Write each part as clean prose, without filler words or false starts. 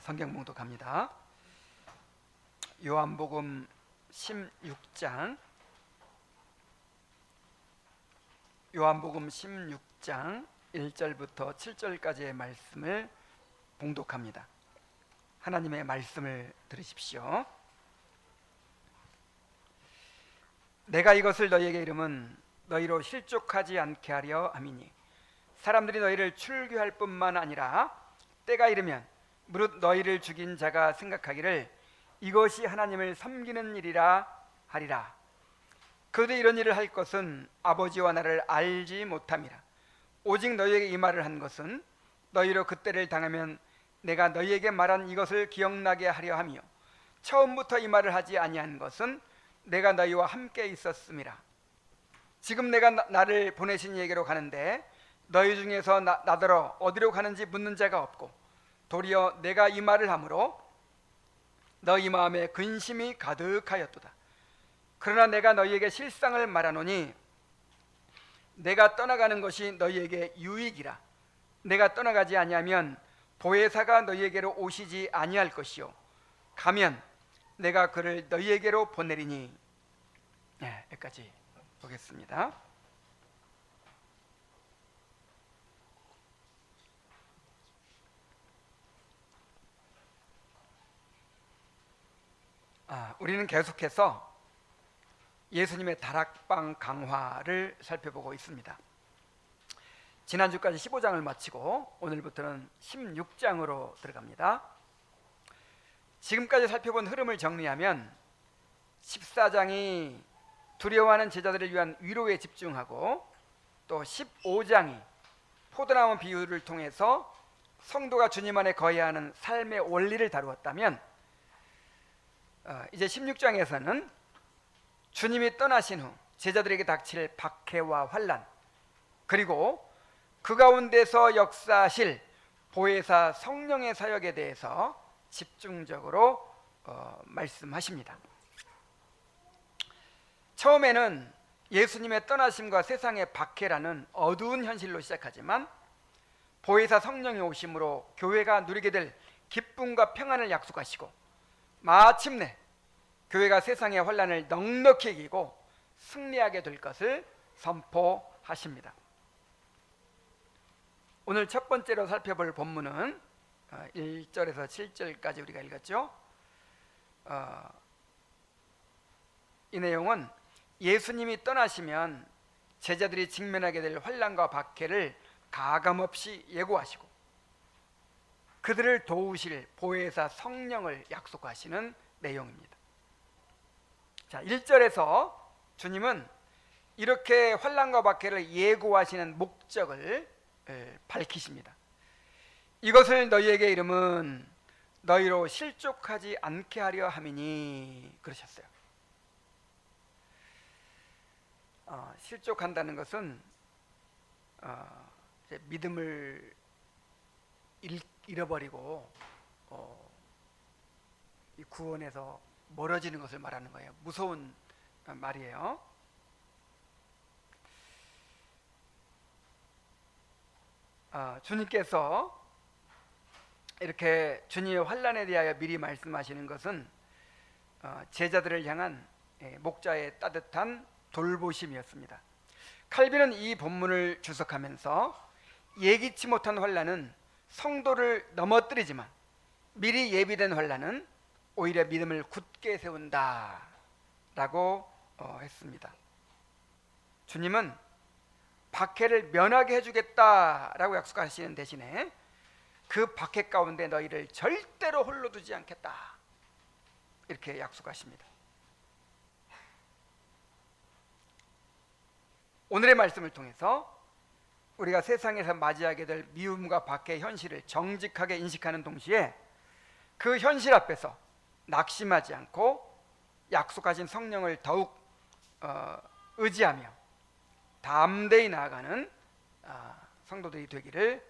성경 봉독합니다. 요한복음 16장 1절부터 7절까지의 말씀을 봉독합니다. 하나님의 말씀을 들으십시오. 내가 이것을 너희에게 이름은 너희로 실족하지 않게 하려 함이니 사람들이 너희를 출교할 뿐만 아니라 때가 이르면 무릇 너희를 죽인 자가 생각하기를 이것이 하나님을 섬기는 일이라 하리라. 그들이 이런 일을 할 것은 아버지와 나를 알지 못함이라. 오직 너희에게 이 말을 한 것은 너희로 그때를 당하면 내가 너희에게 말한 이것을 기억나게 하려 함이요 처음부터 이 말을 하지 아니한 것은 내가 너희와 함께 있었음이라. 지금 내가 나를 보내신 이에게로 가는데 너희 중에서 나더러 어디로 가는지 묻는 자가 없고 도리어 내가 이 말을 함으로 너희 마음에 근심이 가득하였도다. 그러나 내가 너희에게 실상을 말하노니 내가 떠나가는 것이 너희에게 유익이라. 내가 떠나가지 아니하면 보혜사가 너희에게로 오시지 아니할 것이요 가면 내가 그를 너희에게로 보내리니. 여기까지 보겠습니다. 우리는 계속해서 예수님의 다락방 강화를 살펴보고 있습니다. 지난주까지 15장을 마치고 오늘부터는 16장으로 들어갑니다. 지금까지 살펴본 흐름을 정리하면 14장이 두려워하는 제자들을 위한 위로에 집중하고 또 15장이 포도나무 비유를 통해서 성도가 주님 안에 거해야 하는 삶의 원리를 다루었다면 이제 16장에서는 주님이 떠나신 후 제자들에게 닥칠 박해와 환난, 그리고 그 가운데서 역사하실 보혜사 성령의 사역에 대해서 집중적으로 말씀하십니다. 처음에는 예수님의 떠나심과 세상의 박해라는 어두운 현실로 시작하지만 보혜사 성령의 오심으로 교회가 누리게 될 기쁨과 평안을 약속하시고 마침내 교회가 세상의 환난을 넉넉히 이기고 승리하게 될 것을 선포하십니다. 오늘 첫 번째로 살펴볼 본문은 1절에서 7절까지 우리가 읽었죠. 이 내용은 예수님이 떠나시면 제자들이 직면하게 될 환난과 박해를 가감없이 예고하시고 그들을 도우실 보혜사 성령을 약속하시는 내용입니다. 자, 1절에서 주님은 이렇게 환난과 박해를 예고하시는 목적을 밝히십니다. 이것을 너희에게 이름은 너희로 실족하지 않게 하려 함이니 그러셨어요. 실족한다는 것은 이제 믿음을 잃어버리고 이 구원에서 멀어지는 것을 말하는 거예요. 무서운 말이에요. 주님께서 이렇게 주님의 환난에 대하여 미리 말씀하시는 것은 제자들을 향한 목자의 따뜻한 돌보심이었습니다. 칼빈은 이 본문을 주석하면서 예기치 못한 환난은 성도를 넘어뜨리지만 미리 예비된 환난은 오히려 믿음을 굳게 세운다라고 했습니다. 주님은 박해를 면하게 해주겠다라고 약속하시는 대신에 그 박해 가운데 너희를 절대로 홀로 두지 않겠다 이렇게 약속하십니다. 오늘의 말씀을 통해서 우리가 세상에서 맞이하게 될 미움과 박해의 현실을 정직하게 인식하는 동시에 그 현실 앞에서 낙심하지 않고 약속하신 성령을 더욱 의지하며 담대히 나아가는 성도들이 되기를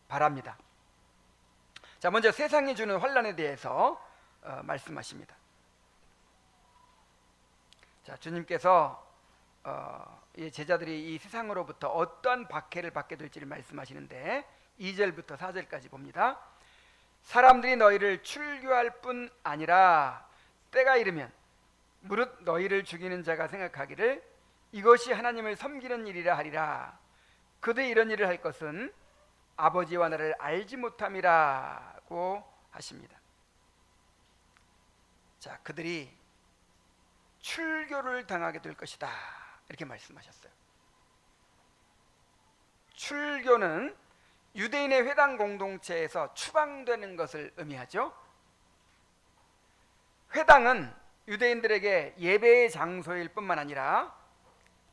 바랍니다. 자, 먼저 세상이 주는 환난에 대해서 말씀하십니다. 자, 주님께서 제자들이 이 세상으로부터 어떠한 박해를 받게 될지를 말씀하시는데 2절부터 4절까지 봅니다. 사람들이 너희를 출교할 뿐 아니라 때가 이르면 무릇 너희를 죽이는 자가 생각하기를 이것이 하나님을 섬기는 일이라 하리라. 그들이 이런 일을 할 것은 아버지와 나를 알지 못함이라고 하십니다. 자, 그들이 출교를 당하게 될 것이다, 이렇게 말씀하셨어요. 출교는 유대인의 회당 공동체에서 추방되는 것을 의미하죠. 회당은 유대인들에게 예배의 장소일 뿐만 아니라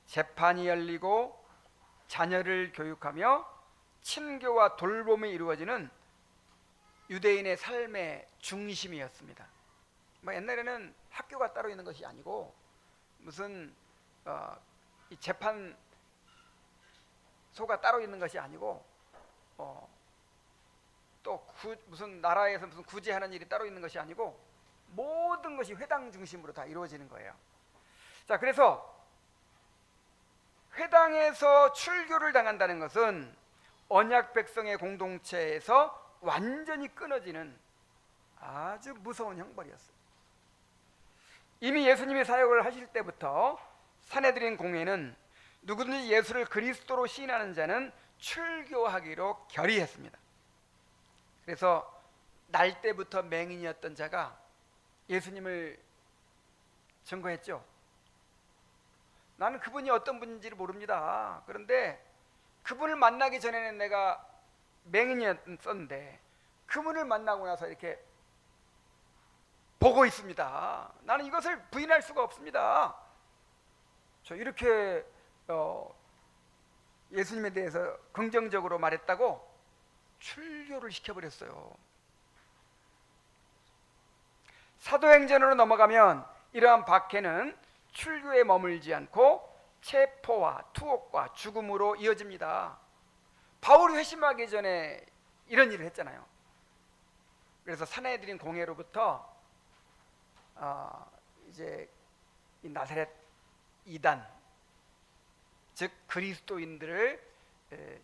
재판이 열리고 자녀를 교육하며 친교와 돌봄이 이루어지는 유대인의 삶의 중심이었습니다. 옛날에는 학교가 따로 있는 것이 아니고 무슨 이 재판소가 따로 있는 것이 아니고 또 무슨 나라에서 무슨 구제하는 일이 따로 있는 것이 아니고 모든 것이 회당 중심으로 다 이루어지는 거예요. 자, 그래서 회당에서 출교를 당한다는 것은 언약 백성의 공동체에서 완전히 끊어지는 아주 무서운 형벌이었어요. 이미 예수님이 사역을 하실 때부터 산헤드린 공회는 누구든지 예수를 그리스도로 시인하는 자는 출교하기로 결의했습니다. 그래서 날 때부터 맹인이었던 자가 예수님을 증거했죠. 나는 그분이 어떤 분인지를 모릅니다. 그런데 그분을 만나기 전에는 내가 맹인이었는데 그분을 만나고 나서 이렇게 보고 있습니다. 나는 이것을 부인할 수가 없습니다. 저 이렇게 예수님에 대해서 긍정적으로 말했다고 출교를 시켜버렸어요. 사도행전으로 넘어가면 이러한 박해는 출교에 머물지 않고 체포와 투옥과 죽음으로 이어집니다. 바울이 회심하기 전에 이런 일을 했잖아요. 그래서 산헤드린 공회로부터 이제 이 나사렛 이단, 즉 그리스도인들을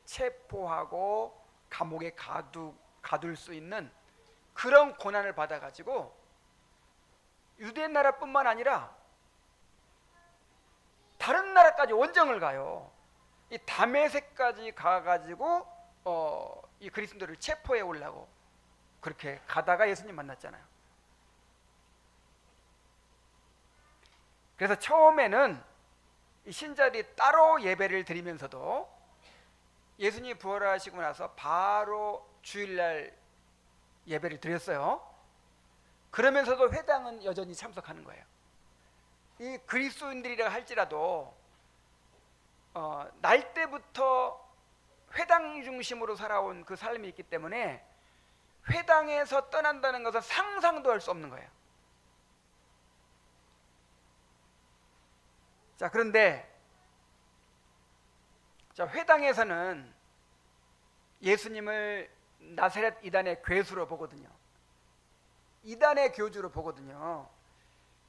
체포하고 감옥에 가둘 수 있는 그런 고난을 받아가지고 유대 나라뿐만 아니라 다른 나라까지 원정을 가요. 이 다메섹까지 가가지고 이 그리스도인들을 체포해 오려고 그렇게 가다가 예수님 만났잖아요. 그래서 처음에는 이 신자들이 따로 예배를 드리면서도 예수님이 부활하시고 나서 바로 주일날 예배를 드렸어요. 그러면서도 회당은 여전히 참석하는 거예요. 이 그리스도인들이라 할지라도 날 때부터 회당 중심으로 살아온 그 삶이 있기 때문에 회당에서 떠난다는 것은 상상도 할 수 없는 거예요. 자, 그런데 회당에서는 예수님을 나사렛 이단의 괴수로 보거든요. 이단의 교주로 보거든요.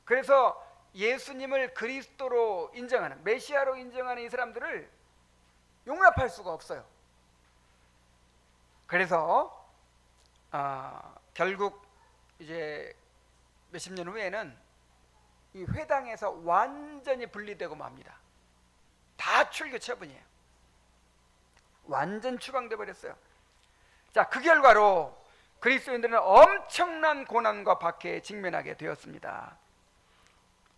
그래서 예수님을 그리스도로 인정하는, 메시아로 인정하는 이 사람들을 용납할 수가 없어요. 그래서 결국 이제 몇십 년 후에는 이 회당에서 완전히 분리되고 맙니다. 다 출교 처분이에요. 완전 추방돼 버렸어요. 자, 그 결과로 그리스도인들은 엄청난 고난과 박해에 직면하게 되었습니다.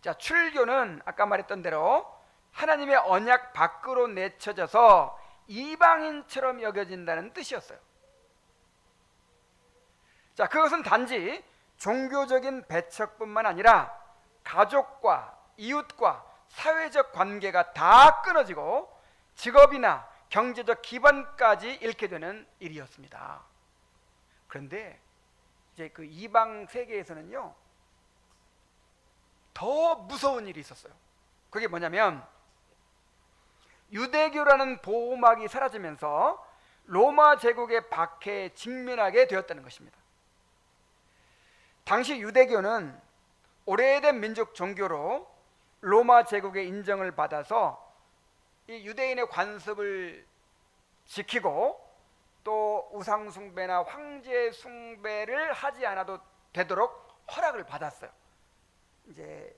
자, 출교는 아까 말했던 대로 하나님의 언약 밖으로 내쳐져서 이방인처럼 여겨진다는 뜻이었어요. 자, 그것은 단지 종교적인 배척뿐만 아니라 가족과 이웃과 사회적 관계가 다 끊어지고 직업이나 경제적 기반까지 잃게 되는 일이었습니다. 그런데 이제 그 이방 세계에서는요, 더 무서운 일이 있었어요. 그게 뭐냐면 유대교라는 보호막이 사라지면서 로마 제국의 박해에 직면하게 되었다는 것입니다. 당시 유대교는 오래된 민족 종교로 로마 제국의 인정을 받아서 이 유대인의 관습을 지키고 또 우상 숭배나 황제 숭배를 하지 않아도 되도록 허락을 받았어요. 이제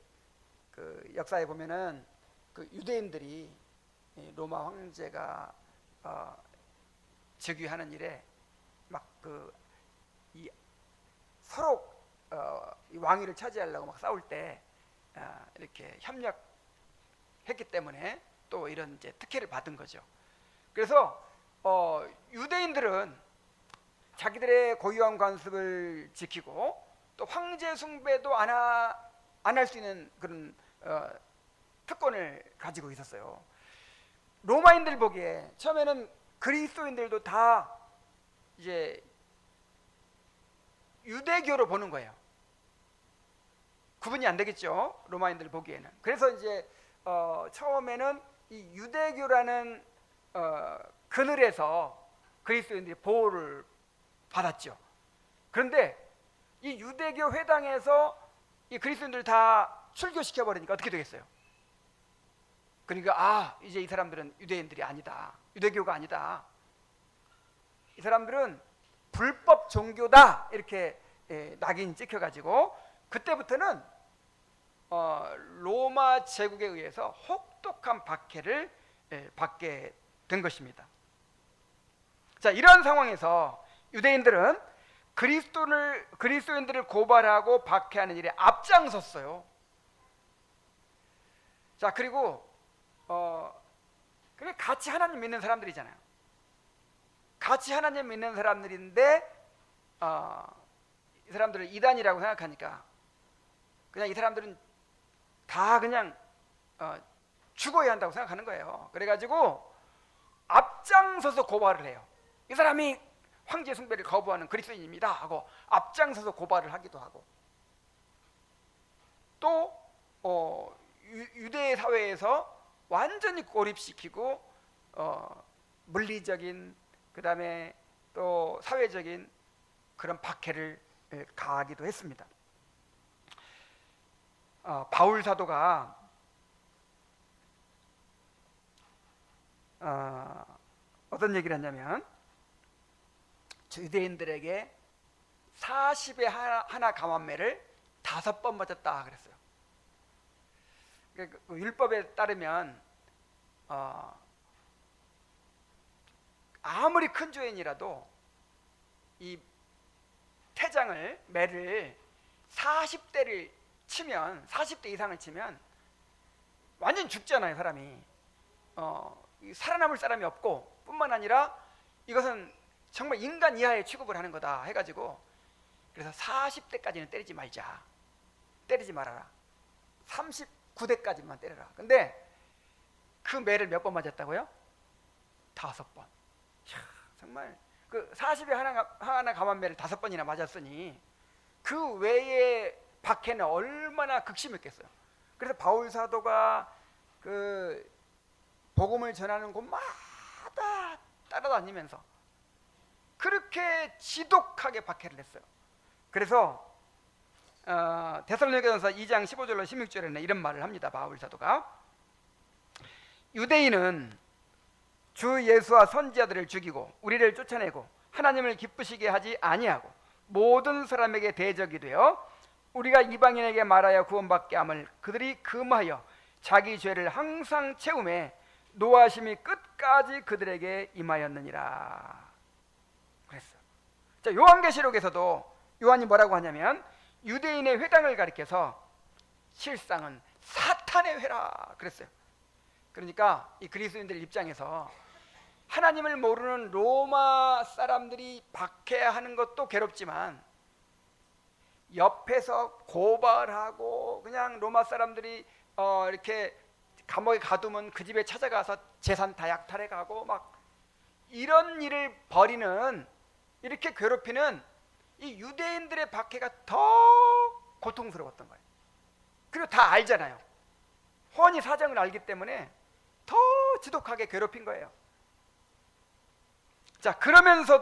그 역사에 보면은 그 유대인들이 로마 황제가 즉위하는 일에 막 그 이 서로 이 왕위를 차지하려고 막 싸울 때 이렇게 협력했기 때문에 또 이런 이제 특혜를 받은 거죠. 그래서 유대인들은 자기들의 고유한 관습을 지키고 또 황제 숭배도 안 할 수 있는 그런 특권을 가지고 있었어요. 로마인들 보기에 처음에는 그리스도인들도 다 이제 유대교로 보는 거예요. 구분이 안 되겠죠, 로마인들 보기에는. 그래서 이제 처음에는 이 유대교라는 그늘에서 그리스도인들이 보호를 받았죠. 그런데 이 유대교 회당에서 이 그리스도인들 다 출교시켜 버리니까 어떻게 되겠어요? 그러니까 이제 이 사람들은 유대인들이 아니다, 유대교가 아니다, 이 사람들은 불법 종교다, 이렇게 낙인이 찍혀가지고 그때부터는 로마 제국에 의해서 혹독한 박해를 받게 된 것입니다. 자, 이런 상황에서 유대인들은 그리스도인들을 고발하고 박해하는 일에 앞장섰어요. 자, 그리고 같이 하나님 믿는 사람들이잖아요. 같이 하나님 믿는 사람들인데 이 사람들을 이단이라고 생각하니까 그냥 이 사람들은 다 그냥 죽어야 한다고 생각하는 거예요. 그래가지고 앞장서서 고발을 해요. 이 사람이 황제 숭배를 거부하는 그리스도인입니다 하고 앞장서서 고발을 하기도 하고, 또 유대 사회에서 완전히 고립시키고 물리적인 그다음에 또 사회적인 그런 박해를 가하기도 했습니다. 바울 사도가 어떤 얘기를 했냐면 유대인들에게 40에 하나 감한매를 5번 맞았다 그랬어요. 그 율법에 따르면 아무리 큰 죄인이라도 이 태장을, 매를 40대를 치면, 40대 이상을 치면 완전 죽잖아요, 사람이. 살아남을 사람이 없고, 뿐만 아니라 이것은 정말 인간 이하의 취급을 하는 거다 해가지고, 그래서 40대까지는 때리지 말자, 때리지 말아라, 39대까지만 때려라. 근데 그 매를 몇 번 맞았다고요? 5번. 정말 그 40에 하나 감한매를 5번이나 맞았으니 그 외의 박해는 얼마나 극심했겠어요. 그래서 바울 사도가 그 복음을 전하는 곳마다 따라다니면서 그렇게 지독하게 박해를 했어요. 그래서 데살로니가전서 2장 15절로 16절에는 이런 말을 합니다. 바울 사도가 유대인은 주 예수와 선지자들을 죽이고 우리를 쫓아내고 하나님을 기쁘시게 하지 아니하고 모든 사람에게 대적이 되어 우리가 이방인에게 말하여 구원받게 함을 그들이 금하여 자기 죄를 항상 채우매 노하심이 끝까지 그들에게 임하였느니라 그랬어요. 자, 요한계시록에서도 요한이 뭐라고 하냐면 유대인의 회당을 가리켜서 실상은 사탄의 회라 그랬어요. 그러니까 이 그리스도인들 입장에서 하나님을 모르는 로마 사람들이 박해하는 것도 괴롭지만 옆에서 고발하고 그냥 로마 사람들이 이렇게 감옥에 가두면 그 집에 찾아가서 재산 다 약탈해가고 막 이런 일을 벌이는, 이렇게 괴롭히는 이 유대인들의 박해가 더 고통스러웠던 거예요. 그리고 다 알잖아요. 훤히 사정을 알기 때문에 더 지독하게 괴롭힌 거예요. 자, 그러면서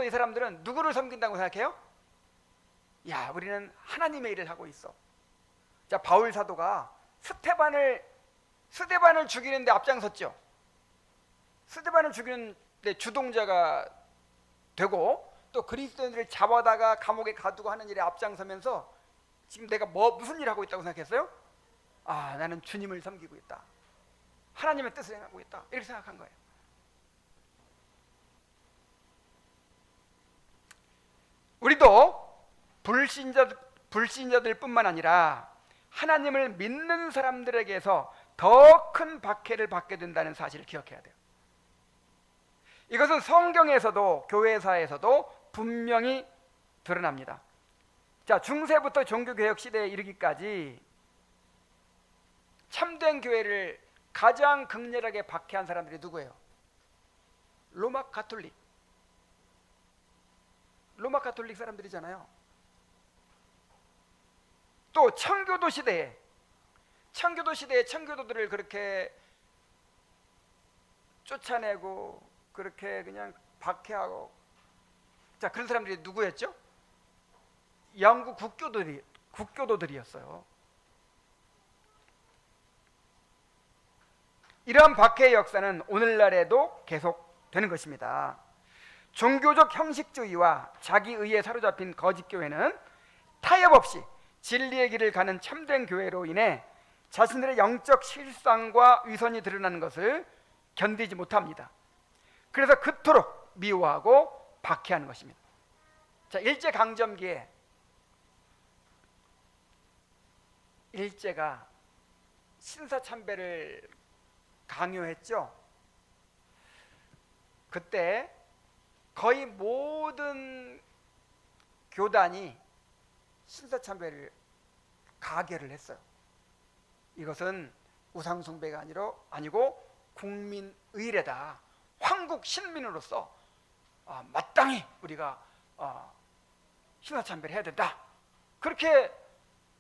이 사람들은 누구를 섬긴다고 생각해요? 야, 우리는 하나님의 일을 하고 있어. 자, 바울 사도가 스데반을 죽이는데 앞장섰죠. 스데반을 죽이는 주동자가 되고 또 그리스도인들을 잡아다가 감옥에 가두고 하는 일에 앞장서면서 지금 내가 무슨 일을 하고 있다고 생각했어요? 아, 나는 주님을 섬기고 있다, 하나님의 뜻을 행하고 있다, 이렇게 생각한 거예요. 우리도 불신자들 뿐만 아니라 하나님을 믿는 사람들에게서 더 큰 박해를 받게 된다는 사실을 기억해야 돼요. 이것은 성경에서도 교회사에서도 분명히 드러납니다. 자, 중세부터 종교개혁 시대에 이르기까지 참된 교회를 가장 극렬하게 박해한 사람들이 누구예요? 로마 가톨릭 사람들이잖아요. 또 청교도 시대에 청교도들을 그렇게 쫓아내고 그렇게 그냥 박해하고, 자, 그런 사람들이 누구였죠? 영국 국교도들이었어요. 이러한 박해의 역사는 오늘날에도 계속되는 것입니다. 종교적 형식주의와 자기의에 사로잡힌 거짓 교회는 타협 없이 진리의 길을 가는 참된 교회로 인해 자신들의 영적 실상과 위선이 드러나는 것을 견디지 못합니다. 그래서 그토록 미워하고 박해하는 것입니다. 자, 일제강점기에 일제가 신사참배를 강요했죠. 그때 거의 모든 교단이 신사참배를 가결을 했어요. 이것은 우상숭배가 아니고 국민의례다. 황국 신민으로서 마땅히 우리가 신사참배를 해야 된다. 그렇게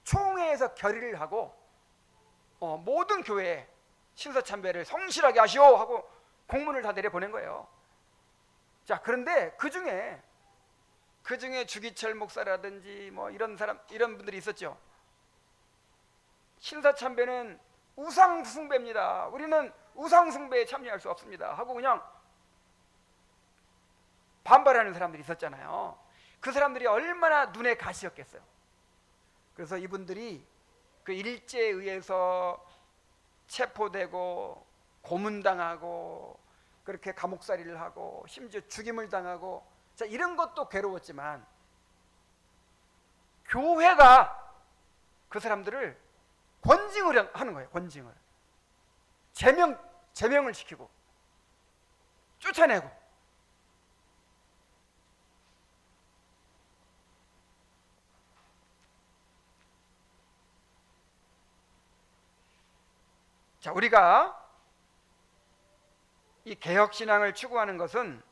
총회에서 결의를 하고 모든 교회에 신사참배를 성실하게 하시오 하고 공문을 다 내려보낸 거예요. 자, 그런데 그 중에 주기철 목사라든지 뭐 이런 분들이 있었죠. 신사참배는 우상숭배입니다. 우리는 우상숭배에 참여할 수 없습니다 하고 그냥 반발하는 사람들이 있었잖아요. 그 사람들이 얼마나 눈에 가시였겠어요. 그래서 이분들이 그 일제에 의해서 체포되고 고문당하고 그렇게 감옥살이를 하고 심지어 죽임을 당하고, 자, 이런 것도 괴로웠지만 교회가 그 사람들을 권징을 하는 거예요. 권징을 제명을 시키고 쫓아내고. 자, 우리가 이 개혁신앙을 추구하는 것은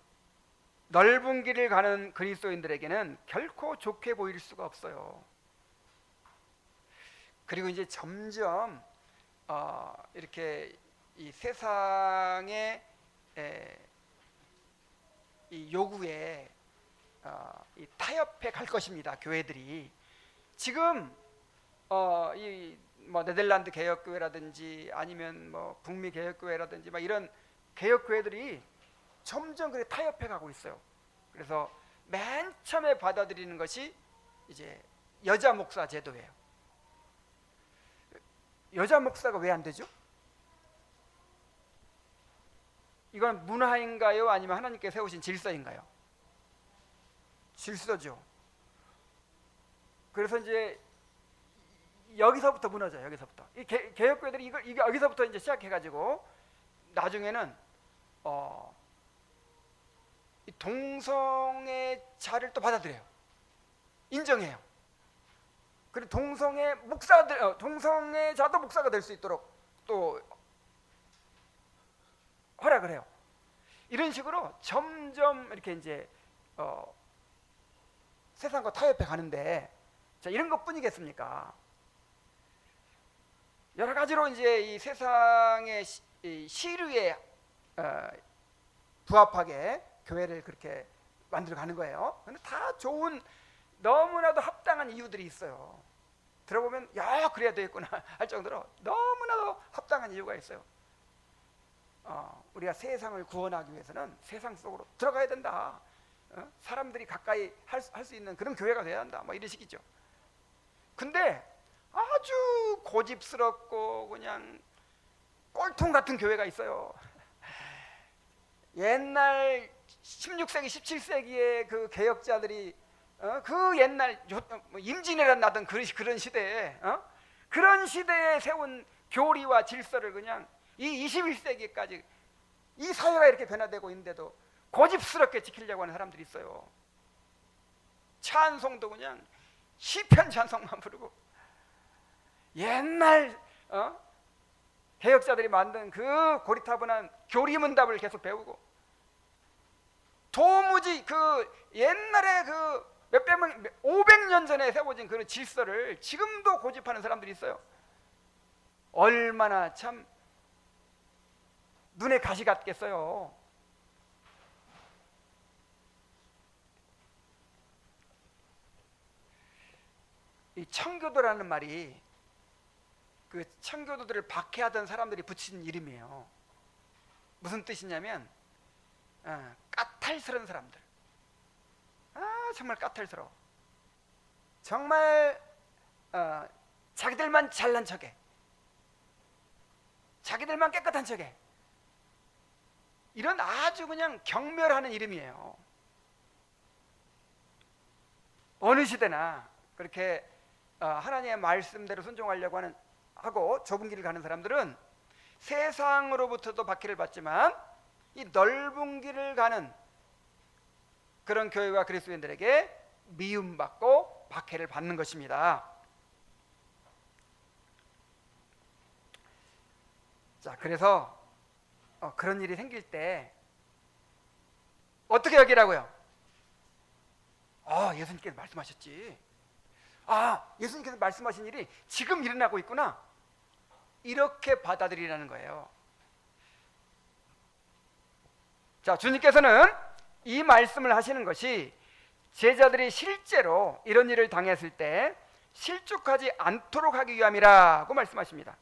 넓은 길을 가는 그리스도인들에게는 결코 좋게 보일 수가 없어요. 그리고 이제 점점 이렇게 이 세상의 이 요구에 이 타협해 갈 것입니다. 교회들이 지금 이 뭐 네덜란드 개혁교회라든지 아니면 뭐 북미 개혁교회라든지 막 이런 개혁교회들이 점점 그렇게 타협해 가고 있어요. 그래서 맨 처음에 받아들이는 것이 이제 여자 목사 제도예요. 여자 목사가 왜 안 되죠? 이건 문화인가요? 아니면 하나님께 세우신 질서인가요? 질서죠. 그래서 이제 여기서부터 무너져요. 여기서부터 이 개혁교회들이 이게 여기서부터 이제 시작해가지고 나중에는 이 동성애 자를 또 받아들여요. 인정해요. 그리고 동성애자도 목사가 될 수 있도록 또 허락을 해요. 이런 식으로 점점 이렇게 이제 세상과 타협해 가는데, 자, 이런 것뿐이겠습니까? 여러 가지로 이제 이 세상의 시류에 부합하게 교회를 그렇게 만들어 가는 거예요. 근데 다 좋은, 너무나도 합당한 이유들이 있어요. 들어보면 야, 그래야 되겠구나 할 정도로 너무나도 합당한 이유가 있어요. 우리가 세상을 구원하기 위해서는 세상 속으로 들어가야 된다. 사람들이 가까이 할 수 있는 그런 교회가 돼야 한다. 뭐 이런 식이죠. 근데 아주 고집스럽고 그냥 꼴통 같은 교회가 있어요. 옛날 16세기, 17세기의 그 개혁자들이 그 옛날 임진왜란 나던 그런 시대에 그런 시대에 세운 교리와 질서를 그냥 이 21세기까지 이 사회가 이렇게 변화되고 있는데도 고집스럽게 지키려고 하는 사람들이 있어요. 찬송도 그냥 시편 찬송만 부르고 옛날 개혁자들이 만든 그 고리타분한 교리문답을 계속 배우고 도무지 그 옛날에 그 몇백 명, 500년 전에 세워진 그런 질서를 지금도 고집하는 사람들이 있어요. 얼마나 참 눈에 가시 같겠어요. 이 청교도라는 말이 그 청교도들을 박해하던 사람들이 붙인 이름이에요. 무슨 뜻이냐면 까탈스러운 사람들. 정말 까탈스러워. 정말 자기들만 잘난 척해. 자기들만 깨끗한 척해. 이런 아주 그냥 경멸하는 이름이에요. 어느 시대나 그렇게 하나님의 말씀대로 순종하려고 하고 좁은 길을 가는 사람들은 세상으로부터도 박해를 받지만 이 넓은 길을 가는 그런 교회와 그리스도인들에게 미움받고 박해를 받는 것입니다. 자, 그래서 그런 일이 생길 때 어떻게 여기라고요? 예수님께서 말씀하셨지. 예수님께서 말씀하신 일이 지금 일어나고 있구나. 이렇게 받아들이라는 거예요. 자, 주님께서는 이 말씀을 하시는 것이 제자들이 실제로 이런 일을 당했을 때 실족하지 않도록 하기 위함이라고 말씀하십니다.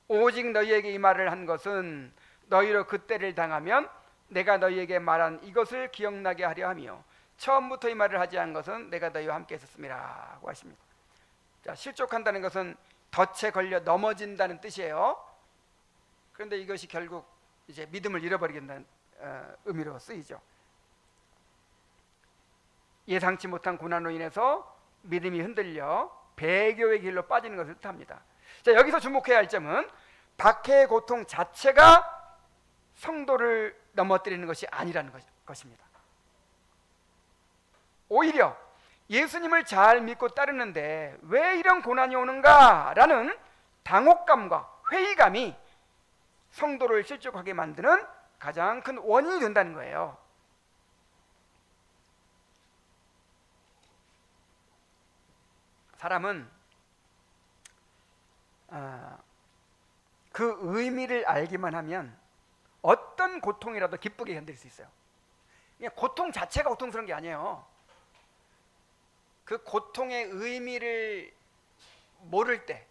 오직 너희에게 이 말을 한 것은 너희로 그때를 당하면 내가 너희에게 말한 이것을 기억나게 하려 하며 처음부터 이 말을 하지 않은 것은 내가 너희와 함께 있었음이라고 하십니다. 자, 실족한다는 것은 덫에 걸려 넘어진다는 뜻이에요. 그런데 이것이 결국 이제 믿음을 잃어버리겠다는 의미로 쓰이죠. 예상치 못한 고난으로 인해서 믿음이 흔들려 배교의 길로 빠지는 것을 뜻합니다. 자, 여기서 주목해야 할 점은 박해의 고통 자체가 성도를 넘어뜨리는 것이 아니라는 것입니다. 오히려 예수님을 잘 믿고 따르는데 왜 이런 고난이 오는가 라는 당혹감과 회의감이 성도를 실족하게 만드는 가장 큰 원인이 된다는 거예요. 사람은 그 의미를 알기만 하면 어떤 고통이라도 기쁘게 견딜 수 있어요. 그냥 고통 자체가 고통스러운 게 아니에요. 그 고통의 의미를 모를 때,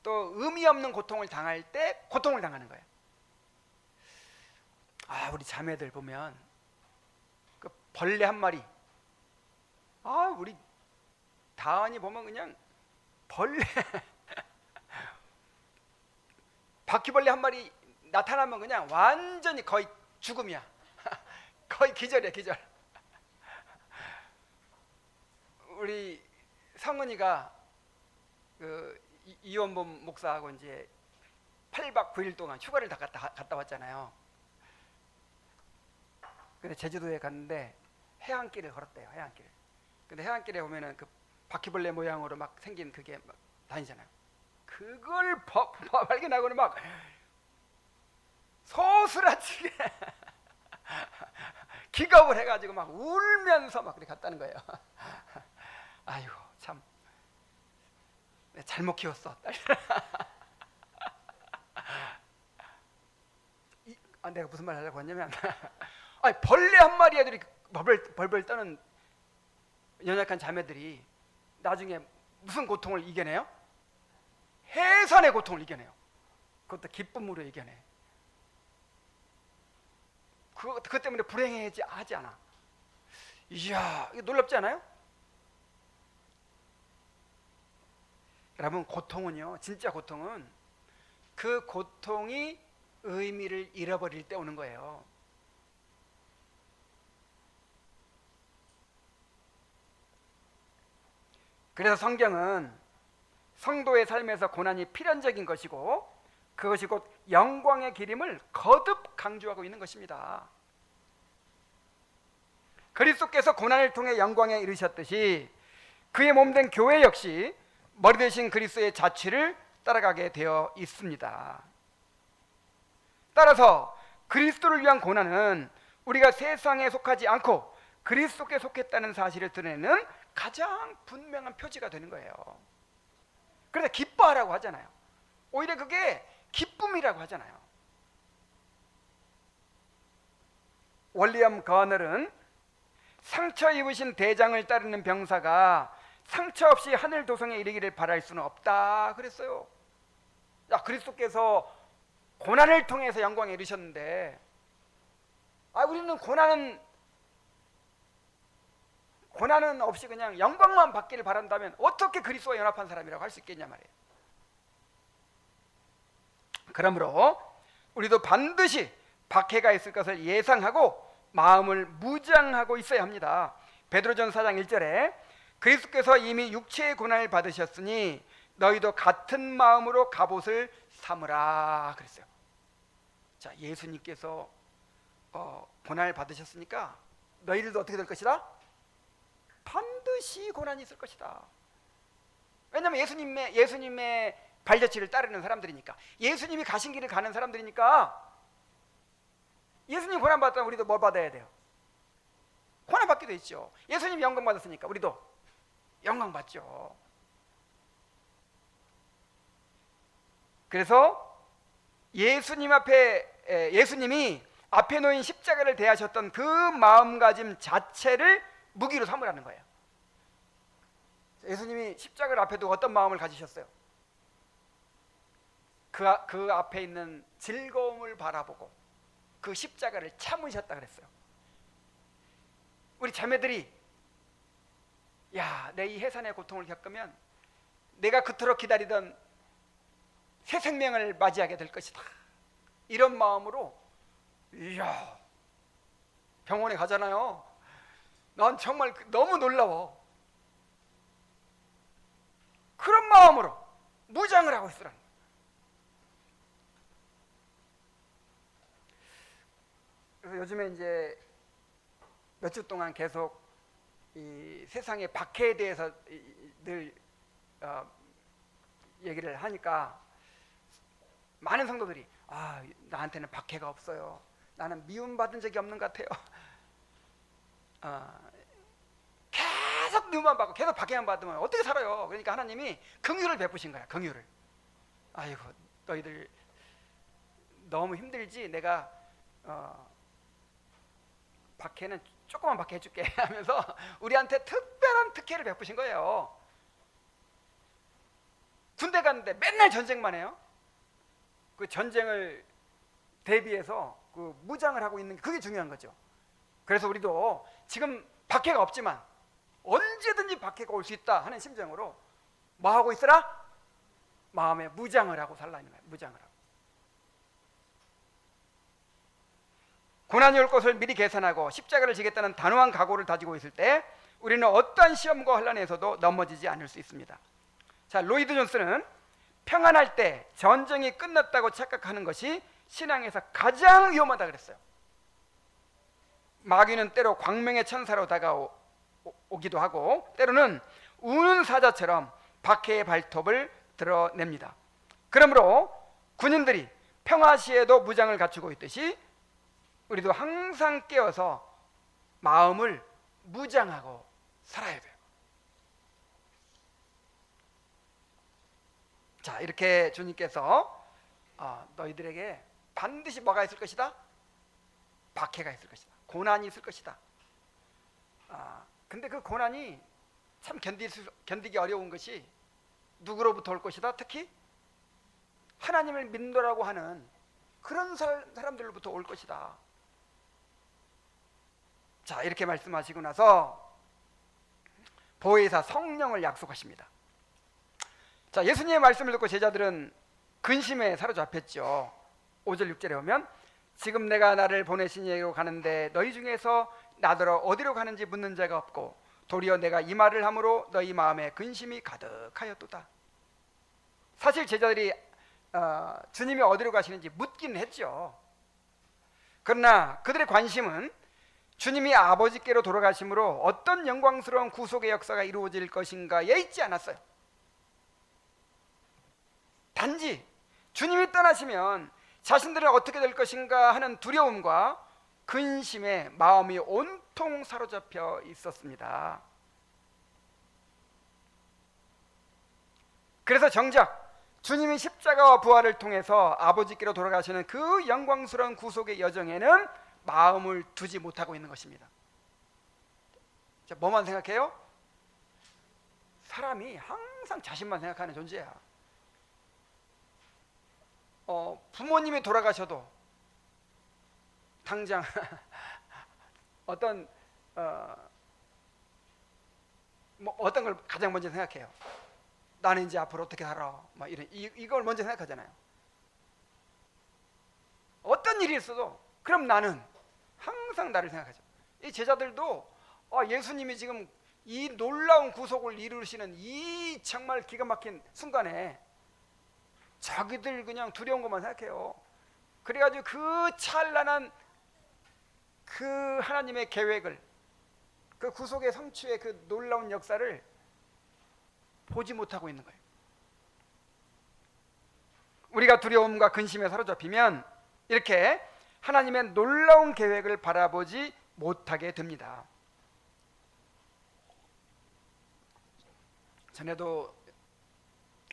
또 의미 없는 고통을 당할 때 고통을 당하는 거예요. 우리 자매들 보면 그 벌레 한 마리, 우리 다은이 보면 그냥 벌레 바퀴벌레 한 마리 나타나면 그냥 완전히 거의 죽음이야. 거의 기절이야, 기절. 우리 성은이가 그 이원범 목사하고 이제 8박 9일 동안 휴가를 다 갔다 왔잖아요. 근데 제주도에 갔는데 해안길을 걸었대요, 해안길. 근데 해안길에 보면은 그 바퀴벌레 모양으로 막 생긴 그게 막 다니잖아요. 그걸 발견하고는 막 소스라치게 기겁을 해가지고 막 울면서 막 그렇게 갔다는 거예요. 아이고 참 잘못 키웠어. 내가 무슨 말 하려고 했냐면 벌레 한 마리 애들이 벌벌 떠는 연약한 자매들이 나중에 무슨 고통을 이겨내요? 해산의 고통을 이겨내요. 그것도 기쁨으로 이겨내. 그것 때문에 불행해하지 않아. 이야, 이거 놀랍지 않아요? 여러분, 고통은요, 진짜 고통은 그 고통이 의미를 잃어버릴 때 오는 거예요. 그래서 성경은 성도의 삶에서 고난이 필연적인 것이고 그것이 곧 영광의 길임을 거듭 강조하고 있는 것입니다. 그리스도께서 고난을 통해 영광에 이르셨듯이 그의 몸된 교회 역시 머리 대신 그리스도의 자취를 따라가게 되어 있습니다. 따라서 그리스도를 위한 고난은 우리가 세상에 속하지 않고 그리스도께 속했다는 사실을 드러내는 가장 분명한 표지가 되는 거예요. 그래서 기뻐하라고 하잖아요. 오히려 그게 기쁨이라고 하잖아요. 월리엄 거널은 상처 입으신 대장을 따르는 병사가 상처 없이 하늘 도성에 이르기를 바랄 수는 없다 그랬어요. 야, 그리스도께서 고난을 통해서 영광에 이르셨는데 우리는 고난은 없이 그냥 영광만 받기를 바란다면 어떻게 그리스도와 연합한 사람이라고 할 수 있겠냐 말이에요. 그러므로 우리도 반드시 박해가 있을 것을 예상하고 마음을 무장하고 있어야 합니다. 베드로전서 4장 1절에 그리스도께서 이미 육체의 고난을 받으셨으니 너희도 같은 마음으로 갑옷을 삼으라 그랬어요. 자, 예수님께서 고난을 받으셨으니까 너희들도 어떻게 될 것이다? 반드시 고난이 있을 것이다. 왜냐하면 예수님의 발자취를 따르는 사람들이니까, 예수님이 가신 길을 가는 사람들이니까. 예수님 고난 받았다면 우리도 뭘 받아야 돼요? 고난 받기도 있죠. 예수님 영광 받았으니까 우리도 영광 받죠. 그래서 예수님이 앞에 놓인 십자가를 대하셨던 그 마음가짐 자체를 무기로 삼으라는 거예요. 예수님이 십자가를 앞에 두고 어떤 마음을 가지셨어요? 그 앞에 있는 즐거움을 바라보고 그 십자가를 참으셨다 그랬어요. 우리 자매들이 내 이 해산의 고통을 겪으면 내가 그토록 기다리던 새 생명을 맞이하게 될 것이다, 이런 마음으로 병원에 가잖아요. 난 정말 너무 놀라워. 그런 마음으로 무장을 하고 있으라는 거예요. 그래서 요즘에 이제 몇 주 동안 계속 이 세상의 박해에 대해서 늘 얘기를 하니까 많은 성도들이 나한테는 박해가 없어요. 나는 미움받은 적이 없는 것 같아요. 계속 미움만 받고 계속 박해만 받으면 어떻게 살아요? 그러니까 하나님이 긍휼을 베푸신 거야. 긍휼을. 아이고, 너희들 너무 힘들지? 내가 박해는 조금만 박해 해줄게 하면서 우리한테 특별한 특혜를 베푸신 거예요. 군대 갔는데 맨날 전쟁만 해요. 그 전쟁을 대비해서 그 무장을 하고 있는 게 그게 중요한 거죠. 그래서 우리도 지금 박해가 없지만 언제든지 박해가 올 수 있다 하는 심정으로 뭐 하고 있으라? 마음에 무장을 하고 살라는 거예요. 무장을 하고. 고난이 올 것을 미리 계산하고 십자가를 지겠다는 단호한 각오를 다지고 있을 때 우리는 어떠한 시험과 환난에서도 넘어지지 않을 수 있습니다. 자, 로이드 존스는 평안할 때 전쟁이 끝났다고 착각하는 것이 신앙에서 가장 위험하다 그랬어요. 마귀는 때로 광명의 천사로 다가오기도 하고 때로는 우는 사자처럼 박해의 발톱을 드러냅니다. 그러므로 군인들이 평화시에도 무장을 갖추고 있듯이 우리도 항상 깨어서 마음을 무장하고 살아야 돼요. 자, 이렇게 주님께서 너희들에게 반드시 뭐가 있을 것이다? 박해가 있을 것이다. 고난이 있을 것이다. 근데 그 고난이 참 견디기 어려운 것이 누구로부터 올 것이다? 특히 하나님을 믿노라고 하는 그런 사람들로부터 올 것이다. 자, 이렇게 말씀하시고 나서 보혜사 성령을 약속하십니다. 자, 예수님의 말씀을 듣고 제자들은 근심에 사로잡혔죠. 5절 6절에 보면 지금 내가 나를 보내신 이에게로 가는데 너희 중에서 나더러 어디로 가는지 묻는 자가 없고 도리어 내가 이 말을 함으로 너희 마음에 근심이 가득하였도다. 사실 제자들이 주님이 어디로 가시는지 묻기는 했죠. 그러나 그들의 관심은 주님이 아버지께로 돌아가심으로 어떤 영광스러운 구속의 역사가 이루어질 것인가에 있지 않았어요. 단지 주님이 떠나시면 자신들은 어떻게 될 것인가 하는 두려움과 근심에 마음이 온통 사로잡혀 있었습니다. 그래서 정작 주님이 십자가와 부활을 통해서 아버지께로 돌아가시는 그 영광스러운 구속의 여정에는 마음을 두지 못하고 있는 것입니다. 자, 뭐만 생각해요? 사람이 항상 자신만 생각하는 존재야. 부모님이 돌아가셔도 당장 어떤 걸 가장 먼저 생각해요. 나는 이제 앞으로 어떻게 살아? 막 이걸 먼저 생각하잖아요. 어떤 일이 있어도 그럼 나는 항상 나를 생각하죠. 이 제자들도 예수님이 지금 이 놀라운 구속을 이루시는 이 정말 기가 막힌 순간에 자기들 그냥 두려운 것만 생각해요. 그래가지고 그 찬란한 그 하나님의 계획을, 그 구속의 성취의 그 놀라운 역사를 보지 못하고 있는 거예요. 우리가 두려움과 근심에 사로잡히면 이렇게 하나님의 놀라운 계획을 바라보지 못하게 됩니다. 전에도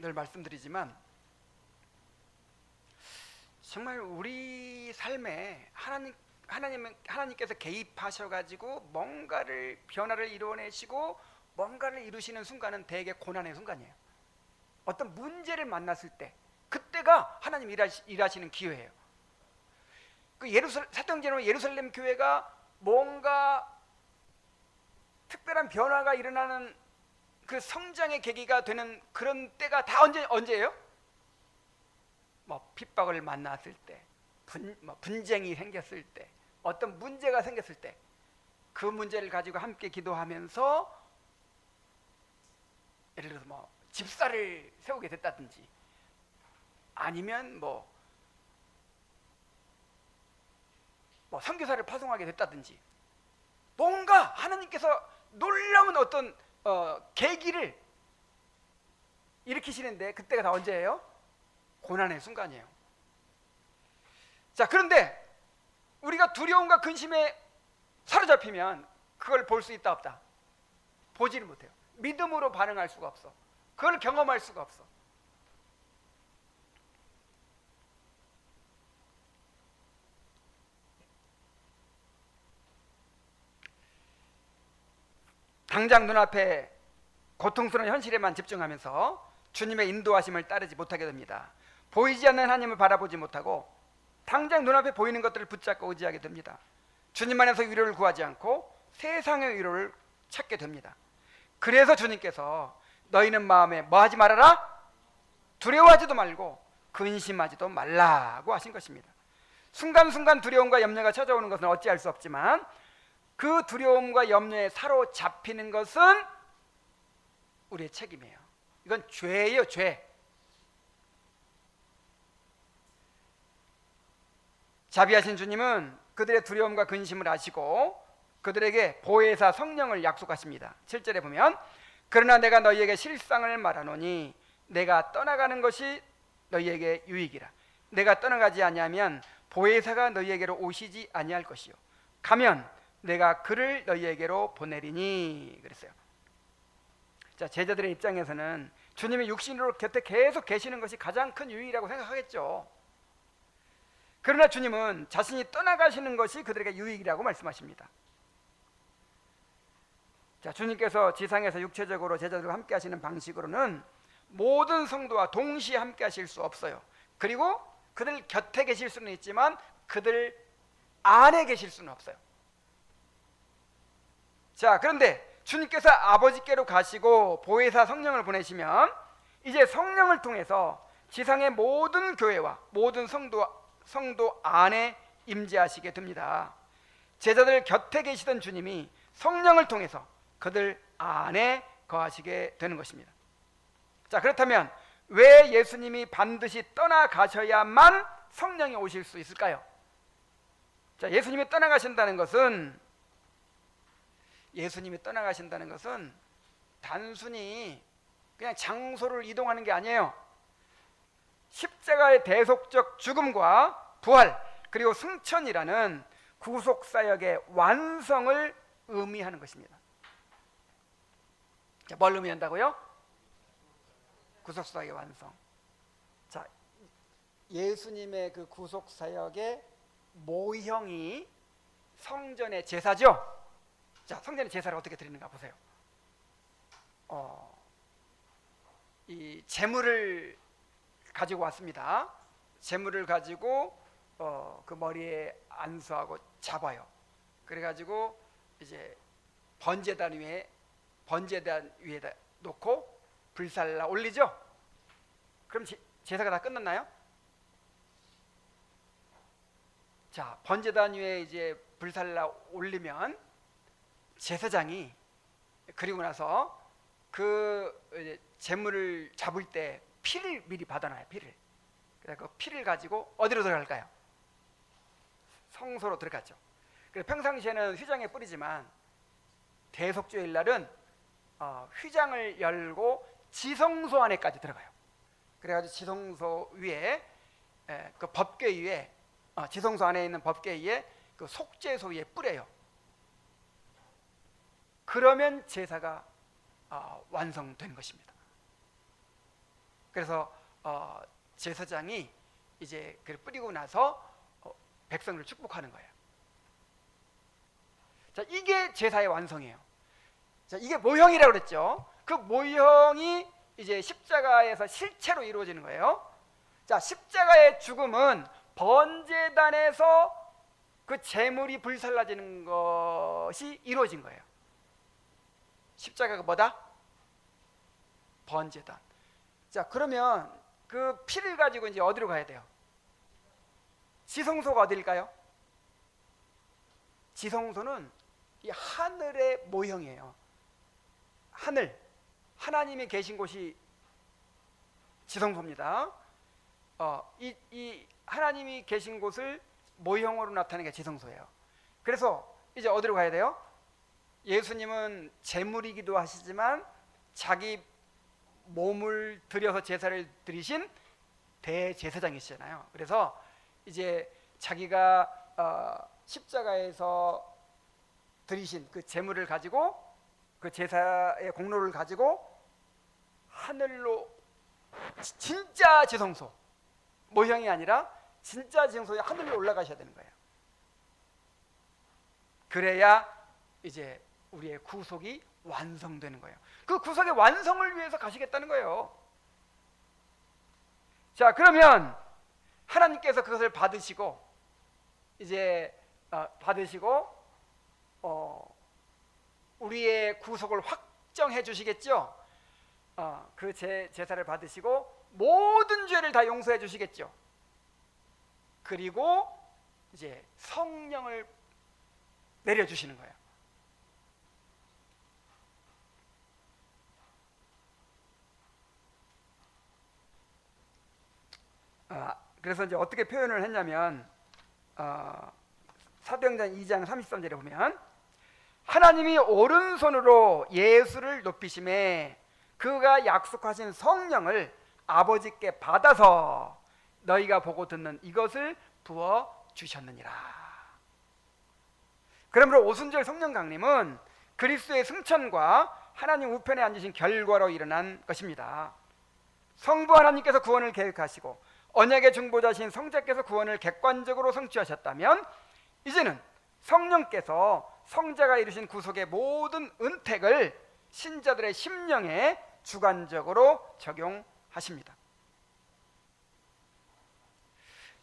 늘 말씀드리지만 정말 우리 삶에 하나님께서 개입하셔가지고 뭔가를 변화를 이루어내시고 뭔가를 이루시는 순간은 대개 고난의 순간이에요. 어떤 문제를 만났을 때 그때가 하나님 일하시는 기회예요. 그 사도행전에 예루살렘 교회가 뭔가 특별한 변화가 일어나는 그 성장의 계기가 되는 그런 때가 다 언제예요? 핍박을 만났을 때, 분쟁이 생겼을 때, 어떤 문제가 생겼을 때, 그 문제를 가지고 함께 기도하면서 예를 들어서 집사를 세우게 됐다든지, 아니면 선교사를 파송하게 됐다든지, 뭔가 하나님께서 놀라운 어떤 계기를 일으키시는데 그때가 다 언제예요? 고난의 순간이에요. 자, 그런데 우리가 두려움과 근심에 사로잡히면 그걸 볼 수 있다 없다? 보지를 못해요. 믿음으로 반응할 수가 없어. 그걸 경험할 수가 없어. 당장 눈앞에 고통스러운 현실에만 집중하면서 주님의 인도하심을 따르지 못하게 됩니다. 보이지 않는 하나님을 바라보지 못하고 당장 눈앞에 보이는 것들을 붙잡고 의지하게 됩니다. 주님 안에서 위로를 구하지 않고 세상의 위로를 찾게 됩니다. 그래서 주님께서 너희는 마음에 뭐하지 말아라? 두려워하지도 말고 근심하지도 말라고 하신 것입니다. 순간순간 두려움과 염려가 찾아오는 것은 어찌할 수 없지만 그 두려움과 염려에 사로잡히는 것은 우리의 책임이에요. 이건 죄예요, 죄. 자비하신 주님은 그들의 두려움과 근심을 아시고 그들에게 보혜사 성령을 약속하십니다. 7절에 보면 그러나 내가 너희에게 실상을 말하노니 내가 떠나가는 것이 너희에게 유익이라. 내가 떠나가지 아니하면 보혜사가 너희에게로 오시지 아니할 것이요 가면 내가 그를 너희에게로 보내리니 그랬어요. 자, 제자들의 입장에서는 주님이 육신으로 곁에 계속 계시는 것이 가장 큰 유익이라고 생각하겠죠. 그러나 주님은 자신이 떠나가시는 것이 그들에게 유익이라고 말씀하십니다. 자, 주님께서 지상에서 육체적으로 제자들과 함께 하시는 방식으로는 모든 성도와 동시에 함께 하실 수 없어요. 그리고 그들 곁에 계실 수는 있지만 그들 안에 계실 수는 없어요. 자, 그런데 주님께서 아버지께로 가시고 보혜사 성령을 보내시면 이제 성령을 통해서 지상의 모든 교회와 모든 성도 안에 임재하시게 됩니다. 제자들 곁에 계시던 주님이 성령을 통해서 그들 안에 거하시게 되는 것입니다. 자, 그렇다면 왜 예수님이 반드시 떠나가셔야만 성령이 오실 수 있을까요? 자, 예수님이 떠나가신다는 것은 단순히 그냥 장소를 이동하는 게 아니에요. 십자가의 대속적 죽음과 부활 그리고 승천이라는 구속사역의 완성을 의미하는 것입니다. 자, 뭘 의미한다고요? 구속사역의 완성. 자, 예수님의 그 구속사역의 모형이 성전의 제사죠. 자, 성전의 제사를 어떻게 드리는가 보세요. 이 제물을 가지고 왔습니다. 제물을 가지고 그 머리에 안수하고 잡아요. 그래가지고 이제 번제단 위에다 놓고 불살라 올리죠. 그럼 제사가 다 끝났나요? 자, 번제단 위에 이제 불살라 올리면 제사장이 그리고 나서 그 이제 제물을 잡을 때 피를 미리 받아놔요. 그래서 그 피를 가지고 어디로 들어갈까요? 성소로 들어갔죠. 그래서 평상시에는 휘장에 뿌리지만 대속주일 날은 휘장을 열고 지성소 안에까지 들어가요. 그래가지고 지성소 위에 그 법궤 위에 지성소 안에 있는 법궤 위에 그 속죄소 위에 뿌려요. 그러면 제사가 완성된 것입니다. 그래서 제사장이 이제 그걸 뿌리고 나서 백성을 축복하는 거예요. 자, 이게 제사의 완성이에요. 자, 이게 모형이라고 그랬죠. 그 모형이 이제 십자가에서 실체로 이루어지는 거예요. 자, 십자가의 죽음은 번제단에서 그 제물이 불살라지는 것이 이루어진 거예요. 십자가가 뭐다? 번제단. 자, 그러면 그 피를 가지고 이제 어디로 가야 돼요? 지성소가 어디일까요? 지성소는 이 하늘의 모형이에요. 하나님이 계신 곳이 지성소입니다. 이 하나님이 계신 곳을 모형으로 나타내는 게 지성소예요. 그래서 이제 어디로 가야 돼요? 예수님은 제물이기도 하시지만 자기 몸을 들여서 제사를 드리신 대제사장이시잖아요. 그래서 이제 자기가 십자가에서 드리신 그 제물을 가지고 그 제사의 공로를 가지고 하늘로 진짜 지성소, 모형이 아니라 진짜 지성소에 하늘로 올라가셔야 되는 거예요. 그래야 이제 우리의 구속이 완성되는 거예요. 그 구속의 완성을 위해서 가시겠다는 거예요. 자, 그러면 하나님께서 그것을 받으시고 이제 우리의 구속을 확정해 주시겠죠. 그 제사를 받으시고 모든 죄를 다 용서해 주시겠죠. 그리고 이제 성령을 내려 주시는 거예요. 그래서 이제 어떻게 표현을 했냐면 사도행전 2장 33절에 보면 하나님이 오른손으로 예수를 높이심에 그가 약속하신 성령을 아버지께 받아서 너희가 보고 듣는 이것을 부어 주셨느니라. 그러므로 오순절 성령 강림은 그리스도의 승천과 하나님 우편에 앉으신 결과로 일어난 것입니다. 성부 하나님께서 구원을 계획하시고 언약의 중보자신 성자께서 구원을 객관적으로 성취하셨다면 이제는 성령께서 성자가 이루신 구속의 모든 은택을 신자들의 심령에 주관적으로 적용하십니다.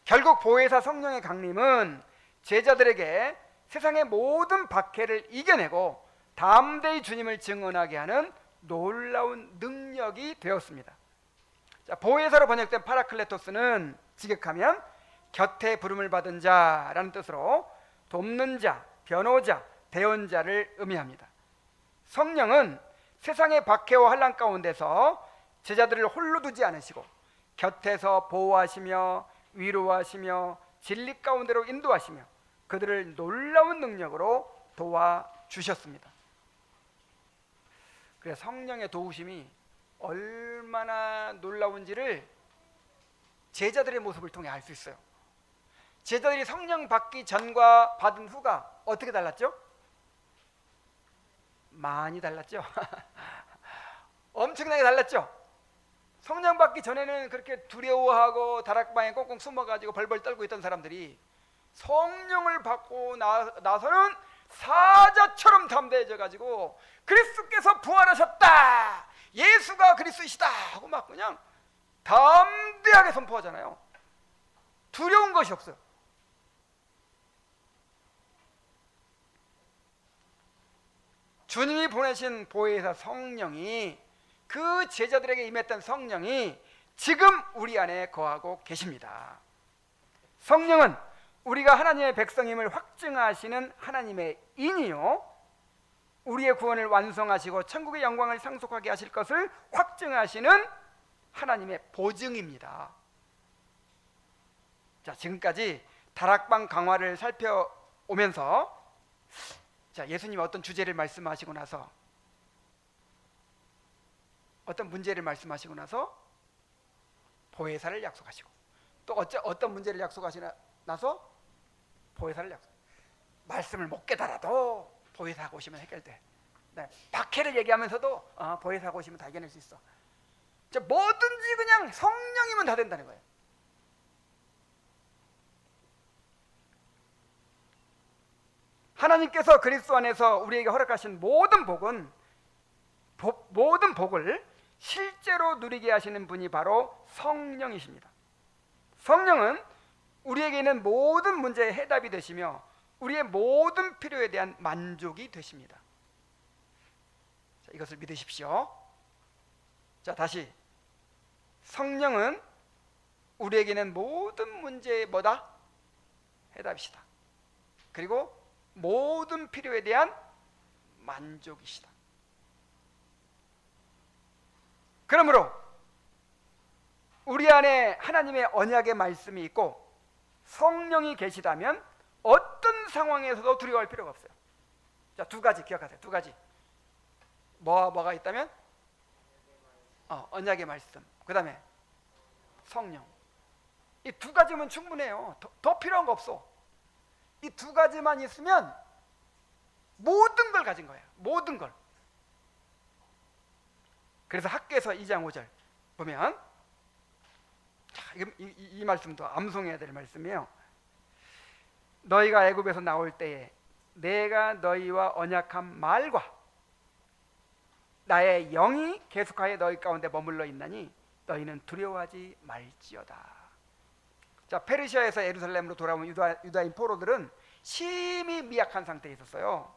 결국 보혜사 성령의 강림은 제자들에게 세상의 모든 박해를 이겨내고 담대히 주님을 증언하게 하는 놀라운 능력이 되었습니다. 자, 보혜사로 번역된 파라클레토스는 직역하면 곁에 부름을 받은 자라는 뜻으로 돕는 자, 변호자, 대언자를 의미합니다. 성령은 세상의 박해와 환난 가운데서 제자들을 홀로 두지 않으시고 곁에서 보호하시며 위로하시며 진리 가운데로 인도하시며 그들을 놀라운 능력으로 도와주셨습니다. 그래서 성령의 도우심이 얼마나 놀라운지를 제자들의 모습을 통해 알 수 있어요. 제자들이 성령 받기 전과 받은 후가 어떻게 달랐죠? 많이 달랐죠. 엄청나게 달랐죠. 성령 받기 전에는 그렇게 두려워하고 다락방에 꽁꽁 숨어가지고 벌벌 떨고 있던 사람들이 성령을 받고 나서는 사자처럼 담대해져가지고 그리스도께서 부활하셨다, 예수가 그리스도이시다 하고 막 그냥 담대하게 선포하잖아요. 두려운 것이 없어요. 주님이 보내신 보혜사 성령이, 그 제자들에게 임했던 성령이 지금 우리 안에 거하고 계십니다. 성령은 우리가 하나님의 백성임을 확증하시는 하나님의 인이요, 우리의 구원을 완성하시고 천국의 영광을 상속하게 하실 것을 확증하시는 하나님의 보증입니다. 자, 지금까지 다락방 강화를 살펴오면서 예수님이 어떤 주제를 말씀하시고 나서, 어떤 문제를 말씀하시고 나서 보혜사를 약속하시고, 또 어떤 문제를 약속하시나 나서 보혜사를 약속. 말씀을 못 깨달아도 보혜사하고 오시면 해결돼. 네, 박해를 얘기하면서도 보혜사하고 오시면 다 해결할 수 있어. 뭐든지 그냥 성령이면 다 된다는 거예요. 하나님께서 그리스도 안에서 우리에게 허락하신 모든 복을 실제로 누리게 하시는 분이 바로 성령이십니다. 성령은 우리에게 있는 모든 문제의 해답이 되시며 우리의 모든 필요에 대한 만족이 되십니다. 자, 이것을 믿으십시오. 자, 다시, 성령은 우리에게 있는 모든 문제의 뭐다? 해답이시다. 그리고 모든 필요에 대한 만족이시다. 그러므로 우리 안에 하나님의 언약의 말씀이 있고 성령이 계시다면 어떤 상황에서도 두려워할 필요가 없어요. 자, 두 가지 기억하세요. 두 가지. 뭐가 있다면? 언약의 말씀, 그 다음에 성령. 이 두 가지면 충분해요. 더 필요한 거 없어. 이 두 가지만 있으면 모든 걸 가진 거예요. 모든 걸. 그래서 학개서 2장 5절 보면, 이 말씀도 암송해야 될 말씀이에요. 너희가 애굽에서 나올 때에 내가 너희와 언약한 말과 나의 영이 계속하여 너희 가운데 머물러 있나니 너희는 두려워하지 말지어다. 자, 페르시아에서 예루살렘으로 돌아온 유다인 포로들은 심히 미약한 상태에 있었어요.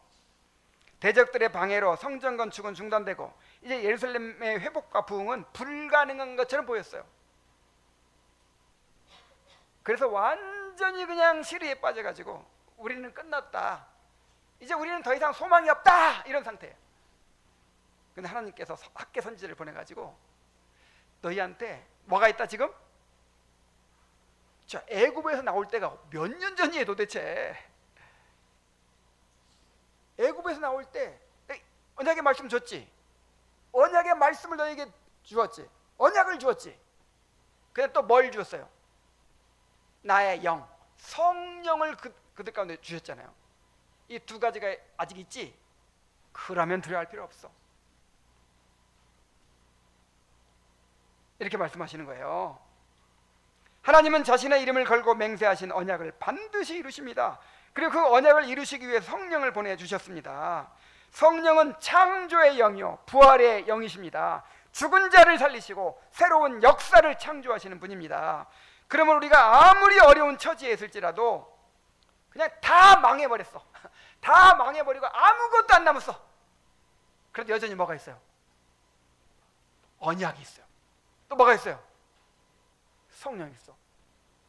대적들의 방해로 성전 건축은 중단되고 이제 예루살렘의 회복과 부흥은 불가능한 것처럼 보였어요. 그래서 완전히 그냥 시리에 빠져가지고 우리는 끝났다, 이제 우리는 더 이상 소망이 없다, 이런 상태예요. 근데 하나님께서 학개 선지자를 보내가지고 너희한테 뭐가 있다 지금? 자, 애굽에서 나올 때가 몇 년 전이에요 도대체. 애굽에서 나올 때 언약의 말씀 줬지. 언약의 말씀을 너희에게 주었지. 언약을 주었지. 근데 또 뭘 주었어요? 나의 영, 성령을 그들 가운데 주셨잖아요. 이 두 가지가 아직 있지? 그러면 두려워할 필요 없어. 이렇게 말씀하시는 거예요. 하나님은 자신의 이름을 걸고 맹세하신 언약을 반드시 이루십니다. 그리고 그 언약을 이루시기 위해 성령을 보내주셨습니다. 성령은 창조의 영이요 부활의 영이십니다. 죽은 자를 살리시고 새로운 역사를 창조하시는 분입니다. 그러면 우리가 아무리 어려운 처지에 있을지라도 그냥 다 망해버렸어. 다 망해버리고 아무것도 안 남았어. 그래도 여전히 뭐가 있어요? 언약이 있어요. 또 뭐가 있어요? 성령이 있어.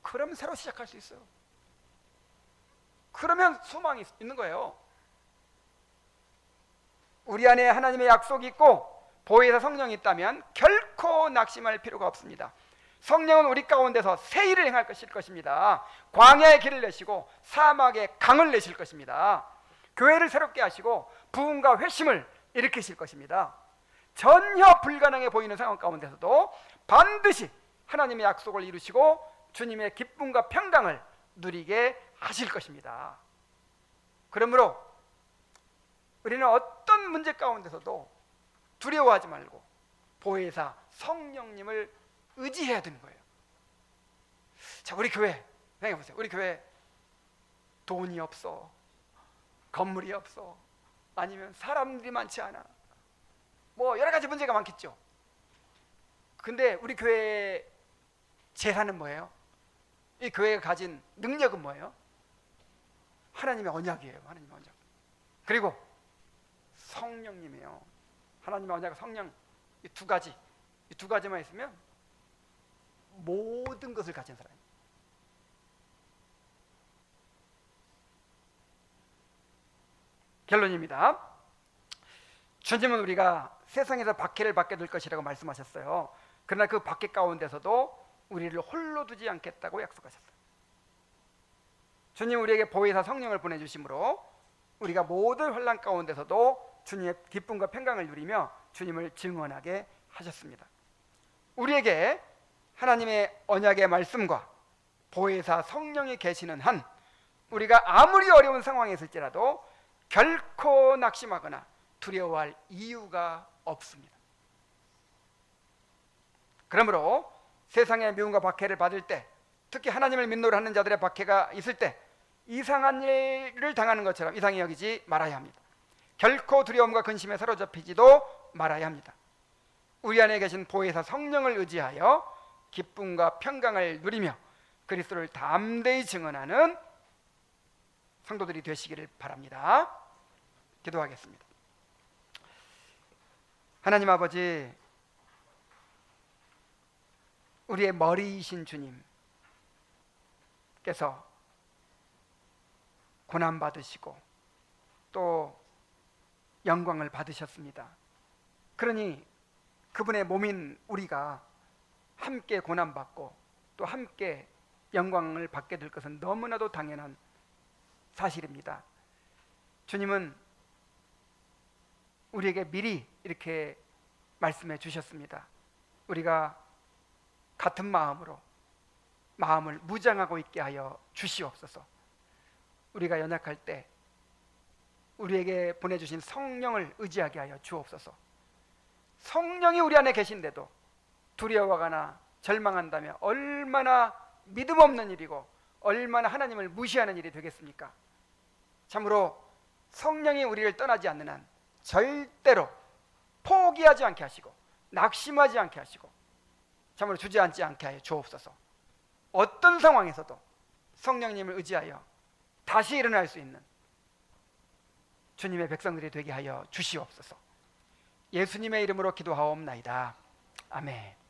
그러면 새로 시작할 수 있어요. 그러면 소망이 있는 거예요. 우리 안에 하나님의 약속이 있고 보혜사 성령이 있다면 결코 낙심할 필요가 없습니다. 성령은 우리 가운데서 새 일을 행할 것입니다. 광야의 길을 내시고 사막에 강을 내실 것입니다. 교회를 새롭게 하시고 부흥과 회심을 일으키실 것입니다. 전혀 불가능해 보이는 상황 가운데서도 반드시 하나님의 약속을 이루시고 주님의 기쁨과 평강을 누리게 하실 것입니다. 그러므로 우리는 어떤 문제 가운데서도 두려워하지 말고 보혜사 성령님을 의지해야 되는 거예요. 자, 우리 교회 생각해 보세요. 우리 교회 돈이 없어, 건물이 없어, 아니면 사람들이 많지 않아, 뭐 여러 가지 문제가 많겠죠. 근데 우리 교회의 재산은 뭐예요? 이 교회가 가진 능력은 뭐예요? 하나님의 언약이에요. 하나님의 언약. 그리고 성령님이에요. 하나님의 언약과 성령, 이 두 가지만 있으면 모든 것을 가진 사람이에요. 결론입니다. 주님은 우리가 세상에서 박해를 받게 될 것이라고 말씀하셨어요. 그러나 그 박해 가운데서도 우리를 홀로 두지 않겠다고 약속하셨어요. 주님 우리에게 보혜사 성령을 보내주심으로 우리가 모든 환난 가운데서도 주님의 기쁨과 평강을 누리며 주님을 증언하게 하셨습니다. 우리에게 하나님의 언약의 말씀과 보혜사 성령이 계시는 한 우리가 아무리 어려운 상황에 있을지라도 결코 낙심하거나 두려워할 이유가 없습니다. 그러므로 세상의 미움과 박해를 받을 때, 특히 하나님을 믿노라 하는 자들의 박해가 있을 때 이상한 일을 당하는 것처럼 이상히 여기지 말아야 합니다. 결코 두려움과 근심에 사로잡히지도 말아야 합니다. 우리 안에 계신 보혜사 성령을 의지하여 기쁨과 평강을 누리며 그리스도를 담대히 증언하는 성도들이 되시기를 바랍니다. 기도하겠습니다. 하나님 아버지, 우리의 머리이신 주님께서 고난 받으시고 또 영광을 받으셨습니다. 그러니 그분의 몸인 우리가 함께 고난 받고 또 함께 영광을 받게 될 것은 너무나도 당연한 사실입니다. 주님은 우리에게 미리 이렇게 말씀해 주셨습니다. 우리가 같은 마음으로 마음을 무장하고 있게 하여 주시옵소서. 우리가 연약할 때 우리에게 보내주신 성령을 의지하게 하여 주옵소서. 성령이 우리 안에 계신데도 두려워하거나 절망한다면 얼마나 믿음 없는 일이고 얼마나 하나님을 무시하는 일이 되겠습니까? 참으로 성령이 우리를 떠나지 않는 한 절대로 포기하지 않게 하시고 낙심하지 않게 하시고 참으로 주저앉지 않게 하여 주옵소서. 어떤 상황에서도 성령님을 의지하여 다시 일어날 수 있는 주님의 백성들이 되게 하여 주시옵소서. 예수님의 이름으로 기도하옵나이다. 아멘.